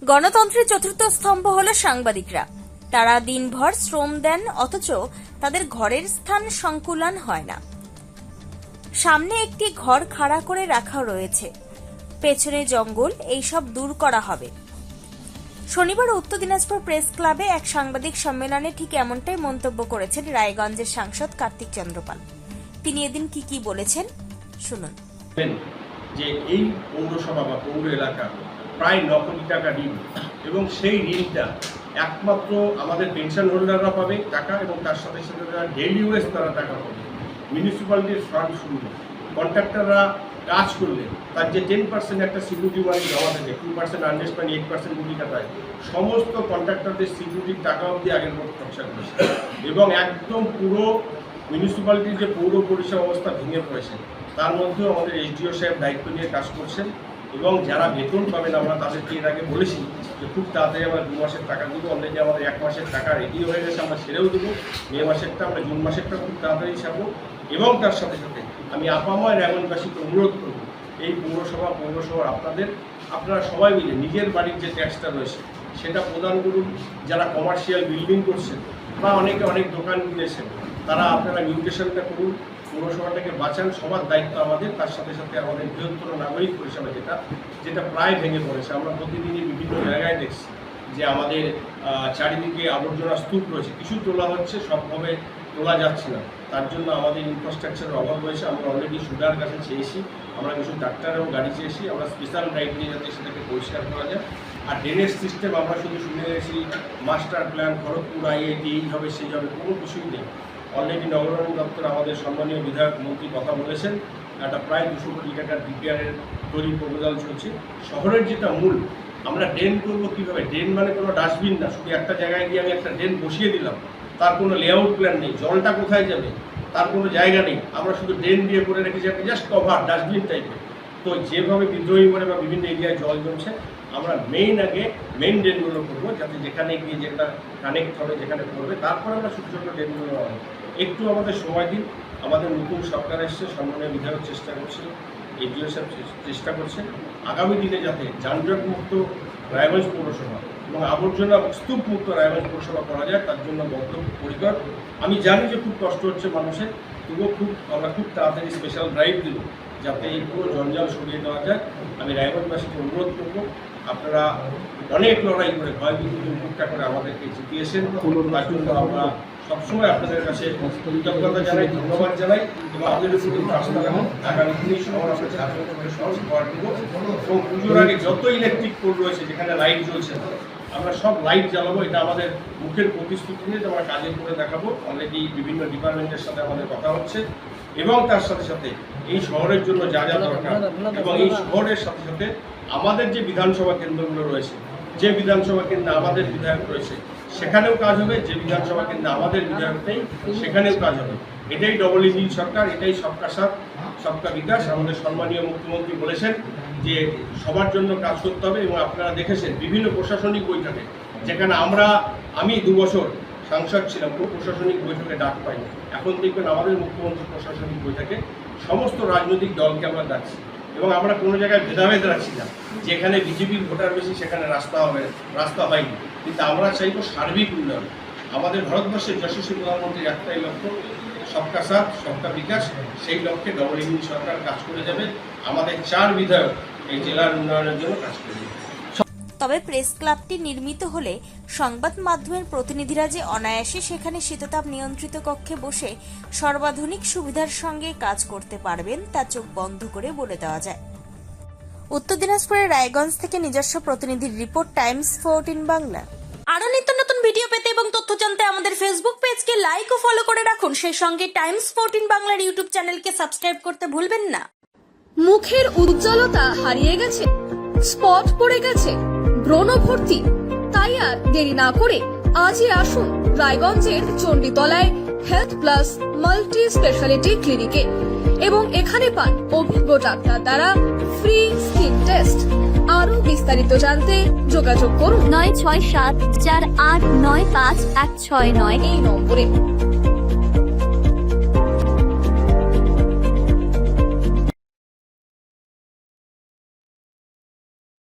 গণতন্ত্রের চতুর্থ স্তম্ভ হল সাংবাদিকরা। তারা দিনভর শ্রম দেন, অথচ তাদের ঘরের স্থান সংকুলান হয় না। সামনে একটি ঘর খাড়া করে রাখা রয়েছে, পেছনে জঙ্গল, এইসব দূর করা হবে। শনিবার উত্তর দিনাজপুর প্রেস ক্লাবে এক সাংবাদিক সম্মেলনে ঠিক এমনটাই মন্তব্য করেছেন রায়গঞ্জের সাংসদ কার্তিক চন্দ্রপাল। তিনি এদিন কি বলেছেন শুনুন। যে এই পৌরসভা বা পৌর এলাকা প্রায় 9 কোটি টাকা ঋণ, এবং সেই ঋণটা একমাত্র আমাদের পেনশন হোল্ডাররা পাবে টাকা, এবং তার সাথে সাথে ডেইলি ওয়েজ তারা টাকা পাবে। মিউনিসিপ্যালিটির ফান্ড শুরু, কন্ট্রাক্টররা কাজ করলে তার যে 10% একটা সিকিউরিটি মানি জমা থাকে, 2% আর্নেস্ট মানি, 8% গুলি কাটায়, সমস্ত কন্ট্রাক্টরদের সিকিউরিটির টাকা অবধি আগের মতো খরচা করেছে, এবং একদম পুরো মিউনিসিপ্যালিটির যে পৌর পরিষেবা অবস্থা ভেঙে পড়েছে। তার মধ্যেও আমাদের এসডিও সাহেব দায়িত্ব নিয়ে কাজ করছেন, এবং যারা বেতন পাবেন আমরা তাদেরকে এর আগে বলেছি যে খুব তাড়াতাড়ি আমরা 2 মাসের টাকা দেবো। অলরেডি আমাদের 1 মাসের টাকা রেডি হয়ে গেছে, আমরা সেরেও দেবো। মে মাসেরটা আমরা জুন মাসেরটা খুব তাড়াতাড়ি ছাড়বো। এবং তার সাথে সাথে আমি আপাময় রায়গঞ্জবাসীকে অনুরোধ করব, এই পৌরসভার আপনারা সবাই মিলে নিজের বাড়ির যে ট্যাক্সটা রয়েছে সেটা প্রদান করুন। যারা কমার্শিয়াল বিল্ডিং করছেন বা অনেকে অনেক দোকান কিনেছেন, তারা আপনারা মিউটেশনটা করুন, পৌরসভাটাকে বাঁচান। সবার দায়িত্ব আমাদের। তার সাথে সাথে আমাদের বৃহত্তর নাগরিক পরিষেবা যেটা প্রায় ভেঙে পড়েছে। আমরা প্রতিদিনই বিভিন্ন জায়গায় দেখছি যে আমাদের চারিদিকে আবর্জনা স্তূপ রয়েছে, কিছু তোলা হচ্ছে, সবভাবে তোলা যাচ্ছে না। তার জন্য আমাদের ইনফ্রাস্ট্রাকচারের অভাব রয়েছে। আমরা অলরেডি সুডার কাছে চেয়েছি, আমরা কিছু ডাক্তার এবং গাড়ি চেয়েছি, আমরা স্পেশাল ড্রাইভ নিয়ে যাতে সেটাকে পরিষ্কার করা যায়। আর ড্রেনেজ সিস্টেম আমরা শুধু শুনে গেছি মাস্টার প্ল্যান, খড়গপুর আইআইটি এই হবে সেই হবে, কোনো কিছুই নেই। অলরেডি নগরায়ণ দপ্তর আমাদের সম্মানীয় বিধায়ক মন্ত্রী কথা বলেছেন, একটা প্রায় 200 কোটি টাকার ডিপিআরের তৈরি প্রপোজাল চলছে। শহরের যেটা মূল, আমরা ড্রেন করবো কীভাবে? ড্রেন মানে কোনো ডাস্টবিন না, শুধু একটা জায়গায় গিয়ে আমি একটা ড্রেন বসিয়ে দিলাম, তার কোনো লেআউট প্ল্যান নেই। জলটা কোথায় যাবে তার কোনো জায়গা নেই, আমরা শুধু ড্রেন দিয়ে করে রেখেছি একটা জাস্ট কভার, ডাস্টবিন টাইপের। তো যেভাবে বিদ্রোহী করে বা বিভিন্ন এরিয়ায় জল জমছে, আমরা মেইন ড্রেনগুলো করবো, যাতে যেখানে গিয়ে যেটা কানেক্ট হবে, যেখানে করবে, তারপরে আমরা ছোটো ছোটো ড্রেনগুলো হবে। একটু আমাদের সময় দিন। আমাদের নতুন সরকার এসছে, সম্মানীয় বিধায়ক চেষ্টা করছে, এডিও সাহেব চেষ্টা করছে, আগামী দিনে যাতে যানজট মুক্ত রায়গঞ্জ পৌরসভা এবং আবর্জনা স্তূপ মুক্ত রায়গঞ্জ পৌরসভা করা যায়, তার জন্য বদ্ধপরিকর। আমি জানি যে খুব কষ্ট হচ্ছে মানুষের, তবুও আমরা খুব তাড়াতাড়ি স্পেশাল ড্রাইভ দেবো যাতে এই পুরো জঞ্জাল সরিয়ে দেওয়া যায়। আমি রায়গঞ্জবাসীকে অনুরোধ করবো, আপনারা অনেক লড়াই করে ভয়ভীতি মুক্তা করে আমাদেরকে জিতিয়েছেন, তার জন্য আমরা সবসময় আপনাদের কাছে কৃতজ্ঞতা জানাই, ধন্যবাদ জানাই, এবং আপনাদের উপর আস্থা রাখুন। আগামী দিনে শহর আমরা সহজ উপহার দেব, এবং পুজোর আগে যত ইলেকট্রিক পোল রয়েছে যেখানে লাইট জ্বলছে আমরা সব লাইট জ্বালাবো। এটা আমাদের মুখের প্রতিশ্রুতি নিয়ে আমরা কাজে করে দেখাবো। অলরেডি বিভিন্ন ডিপার্টমেন্টের সাথে আমাদের কথা হচ্ছে, এবং তার সাথে সাথে এই শহরের জন্য যা যা দরকার, এবং এই শহরের সাথে সাথে আমাদের যে বিধানসভা কেন্দ্রগুলো রয়েছে, যে বিধানসভা কেন্দ্রে আমাদের বিধায়ক রয়েছে সেখানেও কাজ হবে, যে বিধানসভা কেন্দ্রে আমাদের বিধায়ক নেই সেখানেও কাজ হবে। এটাই ডবল ইঞ্জিন সরকার, এটাই সবকা সাথ সবকা বিকাশ। আমাদের সম্মানীয় মুখ্যমন্ত্রী বলেছেন যে সবার জন্য কাজ করতে হবে, এবং আপনারা দেখেছেন বিভিন্ন প্রশাসনিক বৈঠকে, যেখানে আমি 2 বছর সাংসদ ছিলাম, কোনো প্রশাসনিক বৈঠকে ডাক পাইনি। এখন দেখবেন আমাদের মুখ্যমন্ত্রী প্রশাসনিক বৈঠকে সমস্ত রাজনৈতিক দলকে আমরা ডাকছি, এবং আমরা কোনো জায়গায় ভেদাভেদ রাখছি না। যেখানে বিজেপির ভোটার বেশি সেখানে রাস্তা হয়নি, কিন্তু আমরা চাইব সার্বিক উন্নয়ন। আমাদের ভারতবর্ষের যশস্বী প্রধানমন্ত্রীর একটাই লক্ষ্য, সবকা সাথ সবকা বিকাশ। সেই লক্ষ্যে ডবল ইঞ্জিন সরকার কাজ করে যাবে। আমাদের 4 বিধায়ক এই জেলার উন্নয়নের জন্য কাজ করে যাবে। তবে প্রেস ক্লাবটি নির্মিত হলে সংবাদ মাধ্যমের প্রতিনিধিরা যে অনায়াসে সেখানে শীততাপ নিয়ন্ত্রিত কক্ষে বসে সর্বাধুনিক সুবিধার সঙ্গে কাজ করতে পারবেন তা চোখ বন্ধ করে বলে দেওয়া যায়। উত্তর দিনাজপুরের রায়গঞ্জ থেকে নিজস্ব প্রতিনিধির রিপোর্ট, টাইমস 14 বাংলা। আরো নিত্য নতুন ভিডিও পেতে এবং তথ্য জানতে আমাদের ফেসবুক পেজকে লাইক ও ফলো করে রাখুন। সেই সঙ্গে টাইমস 14 বাংলার ইউটিউব চ্যানেলকে সাবস্ক্রাইব করতে ভুলবেন না। মুখের উজ্জ্বলতা হারিয়ে গেছে, স্পট পড়ে গেছে, ব্রণ ভর্তি, তাই আর দেরি না করে আজই আসুন রায়গঞ্জের চণ্ডীতলায় হেলথ প্লাস মাল্টি স্পেশালিটি ক্লিনিকে, এবং এখানে পান অভিজ্ঞ ডাক্তার দ্বারা ফ্রি স্কিন টেস্ট। আরো বিস্তারিত জানতে যোগাযোগ করুন 9674895169 এই নম্বরে।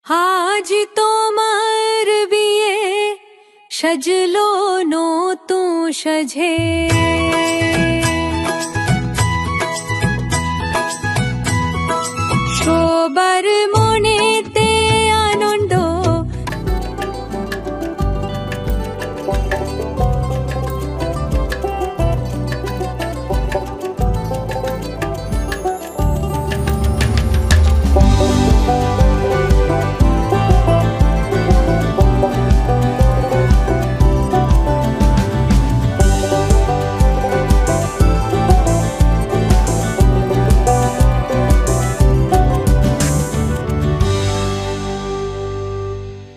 আজ তোমায় সাজলো নতুন সাজে